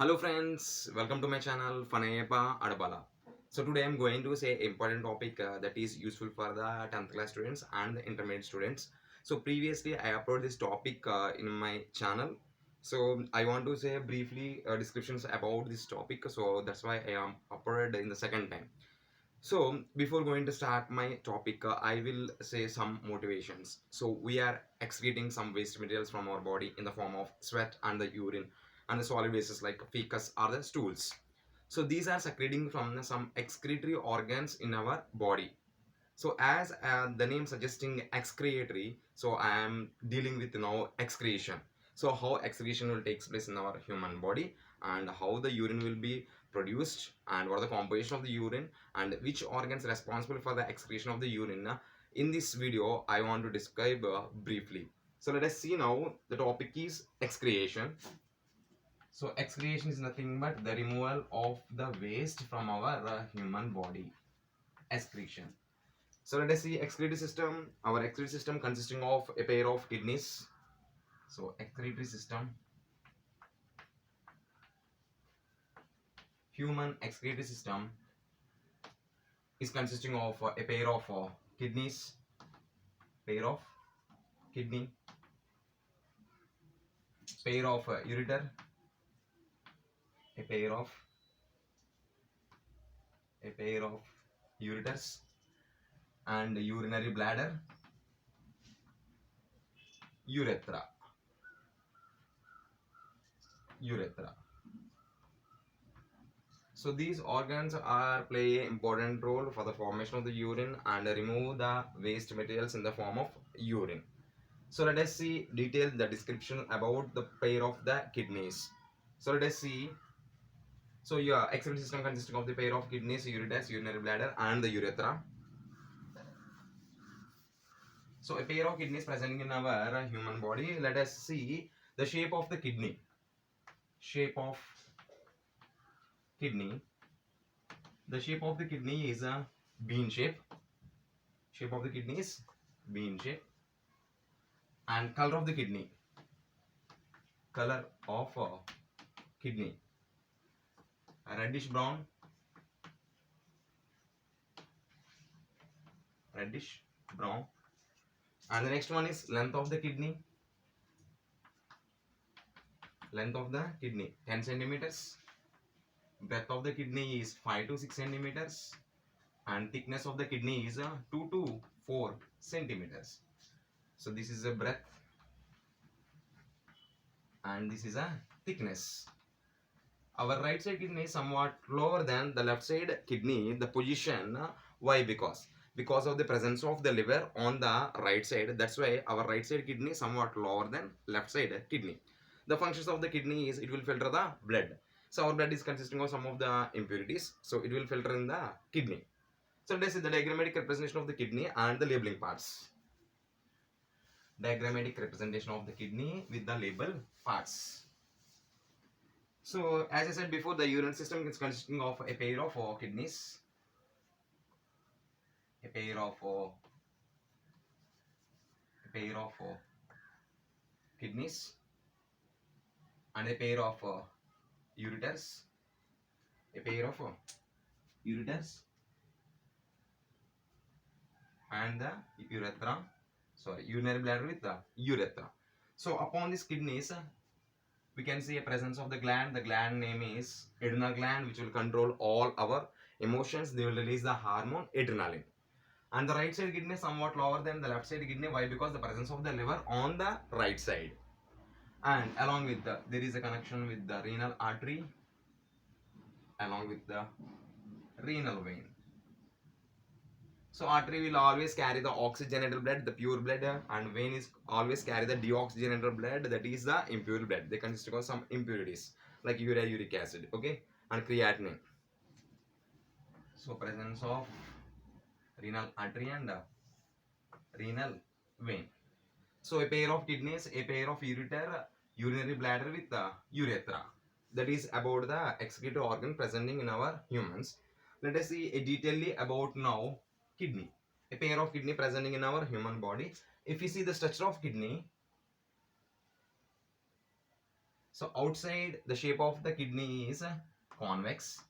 Hello friends, welcome to my channel Fanepa Adabala. So today I'm going to say important topic that is useful for the 10th class students and the intermediate students. So previously I uploaded this topic in my channel. So I want to say briefly descriptions about this topic. So that's why I am uploaded in the second time. So before going to start my topic, I will say some motivations. So we are excreting some waste materials from our body in the form of sweat and the urine and the solid wastes like feces or the stools. So these are secreting from some excretory organs in our body. So as the name suggesting excretory, so I am dealing with now excretion. So how excretion will take place in our human body and how the urine will be produced and what are the composition of the urine and which organs responsible for the excretion of the urine. In this video, I want to describe briefly. So let us see now the topic is excretion. So excretion is nothing but the removal of the waste from our human body. Excretion. So let us see excretory system. Our excretory system consisting of a pair of kidneys. So excretory system, human excretory system is consisting of a pair of kidneys, pair of kidney, pair of ureter, a pair of ureters, and urinary bladder, urethra, urethra. So these organs are play an important role for the formation of the urine and remove the waste materials in the form of urine. So let us see detail the description about the pair of the kidneys. So let us see. So your excretory system consisting of the pair of kidneys, ureters, urinary bladder, and the urethra. So a pair of kidneys present in our human body. Let us see the shape of the kidney. Shape of kidney. The shape of the kidney is a bean shape. Shape of the kidney is bean shape. And color of the kidney. Color of kidney. Reddish brown. Reddish brown. And the next one is length of the kidney. Length of the kidney 10 centimeters. Breadth of the kidney is 5 to 6 centimeters. And thickness of the kidney is 2 to 4 centimeters. So this is a breadth and this is a thickness. Our right side kidney is somewhat lower than the left side kidney. The position, why? Because of the presence of the liver on the right side. That's why our right side kidney is somewhat lower than left side kidney. The functions of the kidney is it will filter the blood. So our blood is consisting of some of the impurities. So it will filter in the kidney. So let's see the diagrammatic representation of the kidney and the labeling parts. Diagrammatic representation of the kidney with the label parts. So as I said before, the urinary system is consisting of a pair of kidneys, a pair of kidneys, and a pair of ureters, a pair of ureters, and the urethra. Sorry, urinary bladder with the urethra. So upon these kidneys, we can see a presence of the gland. The gland name is adrenal gland, which will control all our emotions. They will release the hormone adrenaline. And the right side kidney is somewhat lower than the left side kidney. Why? Because the presence of the liver on the right side. And along with there is a connection with the renal artery, along with the renal vein. So artery will always carry the oxygenated blood, the pure blood, and vein is always carry the deoxygenated blood, that is the impure blood. They consist of some impurities like urea, uric acid, okay, and creatinine. So presence of renal artery and renal vein. So a pair of kidneys, a pair of ureter, urinary bladder with the urethra. That is about the excretory organ presenting in our humans. Let us see a detailedly about now kidney. A pair of kidney presenting in our human body. If we see the structure of kidney, So outside the shape of the kidney is convex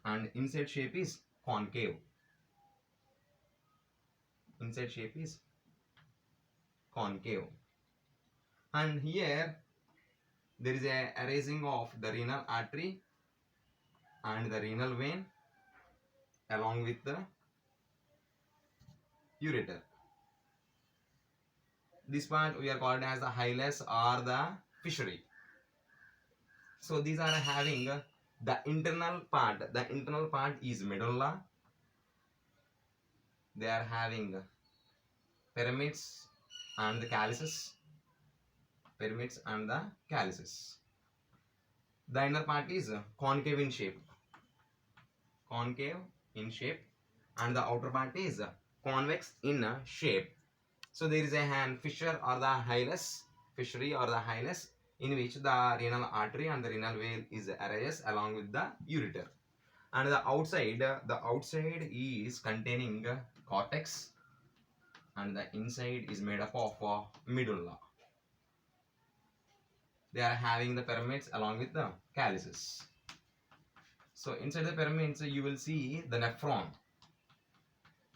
and inside shape is concave. Inside shape is concave. And here there is a erasing of the renal artery and the renal vein along with the ureter. This part we are called as the hilus or the fishery. So these are having the internal part. The internal part is medulla. They are having pyramids and the calyces. Pyramids and the calyces. The inner part is concave in shape. Concave in shape. And the outer part is convex in shape. So there is a hand fissure or the hilus, fishery or the hilus, in which the renal artery and the renal vein is erased along with the ureter. And the outside is containing cortex, and the inside is made up of medulla. They are having the pyramids along with the calyces. So inside the pyramids you will see the nephron.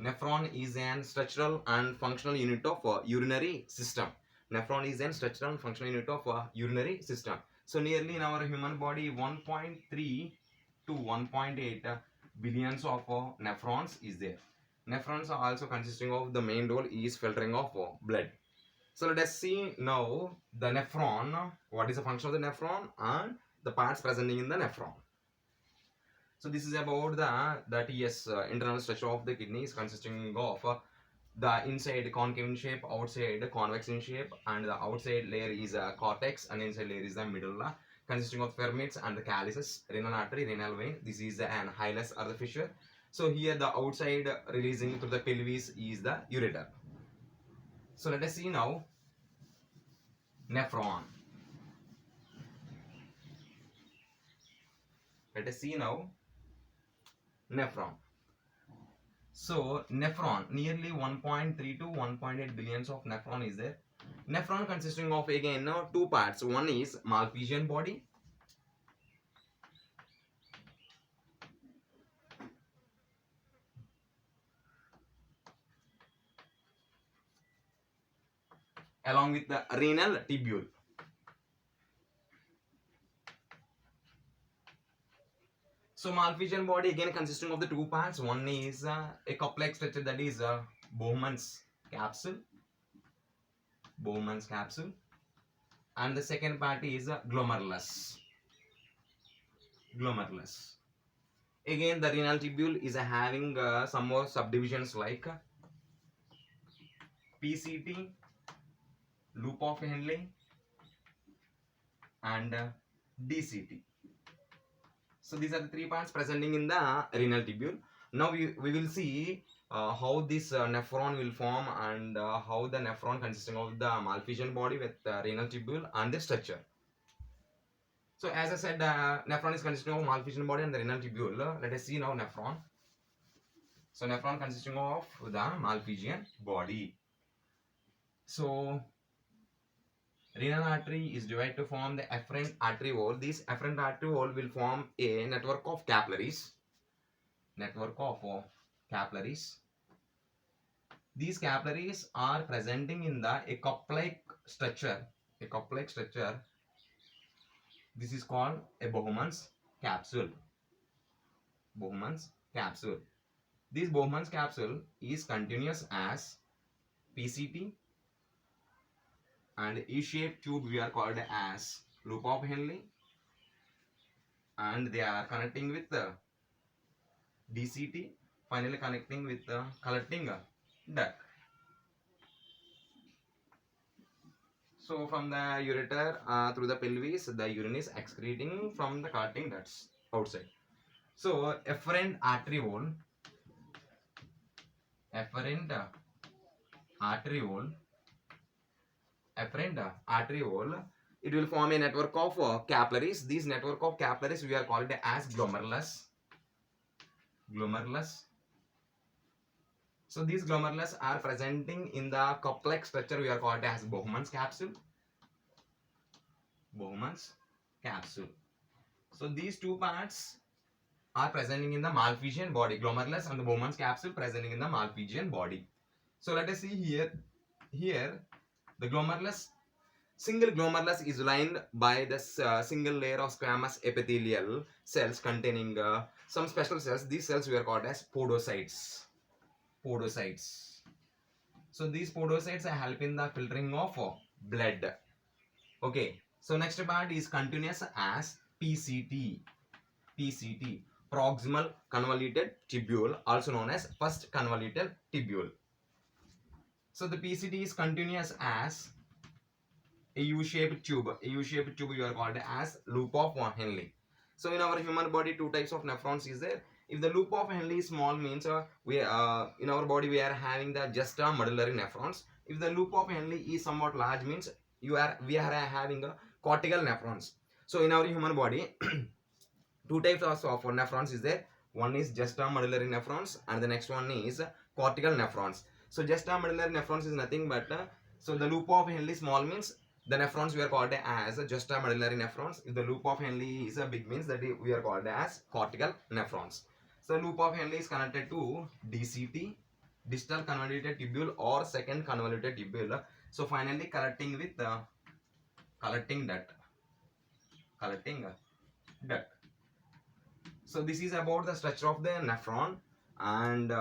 Nephron is an structural and functional unit of urinary system. Nephron is an structural and functional unit of urinary system. So nearly in our human body 1.3 to 1.8 billions of nephrons is there. Nephrons are also consisting of the main role is filtering of blood. So let us see now the nephron, what is the function of the nephron and the parts presenting in the nephron. So this is about the internal structure of the kidney is consisting of the inside concave in shape, outside convex in shape, and the outside layer is cortex and inside layer is the medulla, consisting of pyramids and the calyces, renal artery, renal vein. This is an hilus or the fissure. So here the outside releasing through the pelvis is the ureter. So let us see now nephron. Let us see now nephron. So nephron, nearly 1.3 to 1.8 billions of nephron is there. Nephron consisting of again now two parts. One is Malpighian body. Along with the renal tubule. So Malpighian body again consisting of the two parts. One is a complex structure, that is Bowman's capsule. Bowman's capsule. And the second part is glomerulus. Glomerulus. Again the renal tubule is having some more subdivisions like PCT, loop of Henle, and DCT. So these are the three parts presenting in the renal tubule. Now we will see how this nephron will form and how the nephron consisting of the Malpighian body with renal tubule and the structure. So as I said, nephron is consisting of Malpighian body and the renal tubule. Let us see now nephron. So nephron consisting of the Malpighian body. So renal artery is divided to form the afferent arteriole. This afferent arteriole will form a network of capillaries. These capillaries are presenting in a cup-like structure. This is called a Bowman's capsule. This Bowman's capsule is continuous as PCT, and E-shaped tube we are called as loop of Henle, and they are connecting with the DCT, finally connecting with the collecting duct. So from the ureter through the pelvis, the urine is excreting from the collecting ducts outside. So afferent arteriole, it will form a network of capillaries. These network of capillaries we are called as glomerulus. So these glomerulus are presenting in the cup-like structure we are called as Bowman's capsule. Bowman's capsule. So these two parts are presenting in the Malpighian body, glomerulus and the Bowman's capsule presenting in the Malpighian body. So let us see here. Here, the glomerulus, single glomerulus is lined by this single layer of squamous epithelial cells containing some special cells. These cells were called as podocytes. Podocytes. So these podocytes are helping the filtering of blood. Okay. So next part is continuous as PCT. PCT, proximal convoluted tubule, also known as first convoluted tubule. So the PCT is continuous as a U-shaped tube. A U-shaped tube you are called as loop of Henle. So in our human body, two types of nephrons is there. If the loop of Henle is small, means we in our body we are having the just medullary nephrons. If the loop of Henle is somewhat large, means we are having a cortical nephrons. So in our human body, two types of nephrons is there. One is just medullary nephrons, and the next one is cortical nephrons. So just medullary nephrons is nothing but so the loop of Henle small means the nephrons we are called as just medullary nephrons. If the loop of Henle is big, means that we are called as cortical nephrons. So loop of Henle is connected to DCT, distal convoluted tubule, or second convoluted tubule. So finally collecting with collecting duct. So this is about the structure of the nephron and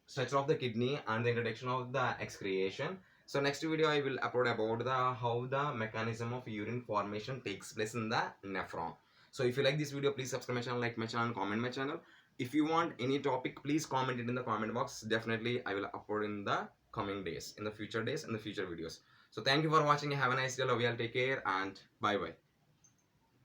structure of the kidney and the introduction of the excretion. So next video I will upload about how the mechanism of urine formation takes place in the nephron. So if you like this video, please subscribe my channel, like my channel, comment my channel. If you want any topic, please comment it in the comment box. Definitely I will upload in the coming days, in the future days, in the future videos. So thank you for watching. Have a nice day. Love you all. Take care and bye bye.